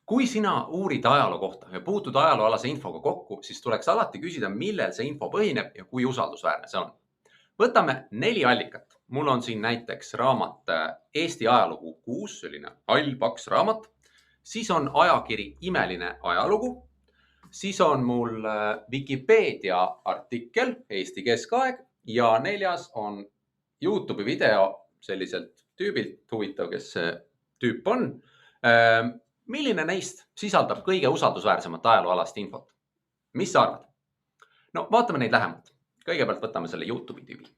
Kui sina uurid ajaloo kohta ja puutud ajalooalase infoga kokku, siis tuleks alati küsida, millel see info põhineb ja kui usaldusväärne see on. Võtame 4 allikat. Mul on siin näiteks raamat Eesti ajalugu 6, selline hall paks raamat. Siis on ajakiri Imeline ajalugu. Siis on mul Wikipedia artikkel Eesti keskaeg ja 4. on YouTube'i video selliselt tüübilt, huvitav, kes see tüüp on. Milline neist sisaldab kõige usaldusväärsemat ajalooalast infot? Mis sa arvad? No vaatame neid lähemalt. Kõigepealt võtame selle YouTube'i tüübi.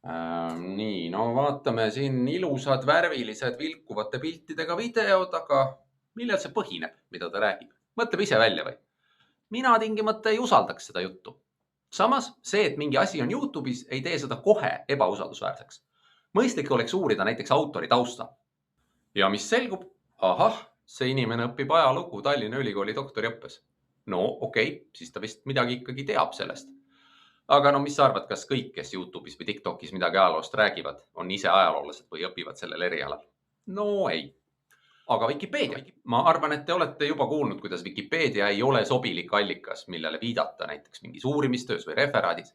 Nii, no vaatame siin ilusad, värvilised, vilkuvate piltidega videod, aga millel see põhineb, mida ta räägib? Mõtleb ise välja või? Mina tingimata ei usaldaks seda juttu. Samas, see, et mingi asi on YouTube'is, ei tee seda kohe ebausaldusväärseks. Mõistlik oleks uurida näiteks autori tausta. Ja mis selgub? Ahah, see inimene õpib ajalugu Tallinna Ülikooli doktoriõppes. No okei, siis ta vist midagi ikkagi teab sellest. Aga no mis sa arvad, kas kõik, kes YouTube'is või TikTok'is midagi ajaloost räägivad, on ise ajaloolased või õpivad sellel erialal? No ei. Aga Wikipedia. Ma arvan, et te olete juba kuulnud, kuidas Wikipedia ei ole sobilik allikas, millele viidata näiteks mingis uurimistöös või referaadis.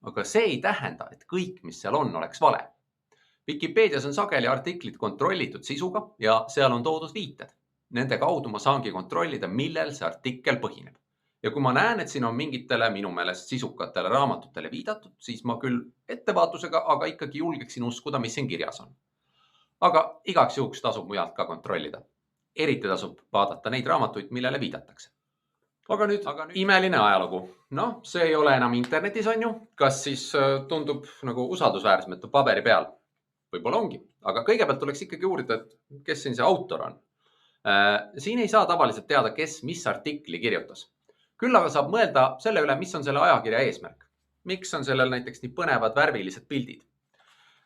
Aga see ei tähenda, et kõik, mis seal on, oleks vale. Wikipedias on sageli artiklid kontrollitud sisuga ja seal on toodud viited. Nende kaudu ma saangi kontrollida, millel see artikkel põhineb. Ja kui ma näen, et siin on mingitele minu meelest sisukatele raamatutele viidatud, siis ma küll ettevaatusega, aga ikkagi julgeksin uskuda, mis siin kirjas on. Aga igaks juhuks tasub mujalt ka kontrollida. Eriti tasub vaadata neid raamatuid, millele viidatakse. Aga nüüd Imeline ajalugu. No, see ei ole enam internetis, on ju. Kas siis tundub nagu usaldusväärsem, et paberi peal? Võib-olla ongi. Aga kõigepealt tuleks ikkagi uurida, et kes siin see autor on. Siin ei saa tavaliselt teada, kes mis artikli kirjutas. Küll aga saab mõelda selle üle, mis on selle ajakirja eesmärk. Miks on sellel näiteks nii põnevad värvilised pildid?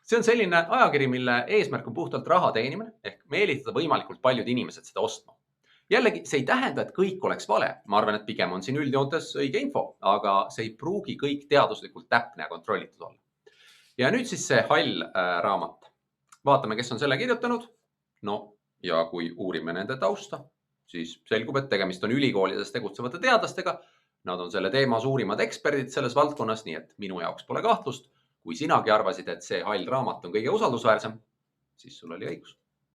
See on selline ajakiri, mille eesmärk on puhtalt raha teenimine ehk meelitada võimalikult paljud inimesed seda ostma. Jällegi, see ei tähenda, et kõik oleks vale. Ma arvan, et pigem on siin üldjoontes õige info, aga see ei pruugi kõik teaduslikult täpne ja kontrollitud olla. Ja nüüd siis see hall raamat. Vaatame, kes on selle kirjutanud. No, ja kui uurime nende tausta, siis selgub, et tegemist on ülikoolides tegutsevate teadlastega. Nad on selle teema suurimad eksperdid selles valdkonnas, nii et minu jaoks pole kahtlust. Kui sinagi arvasid, et see hall raamat on kõige usaldusväärsem, siis sul oli õigus.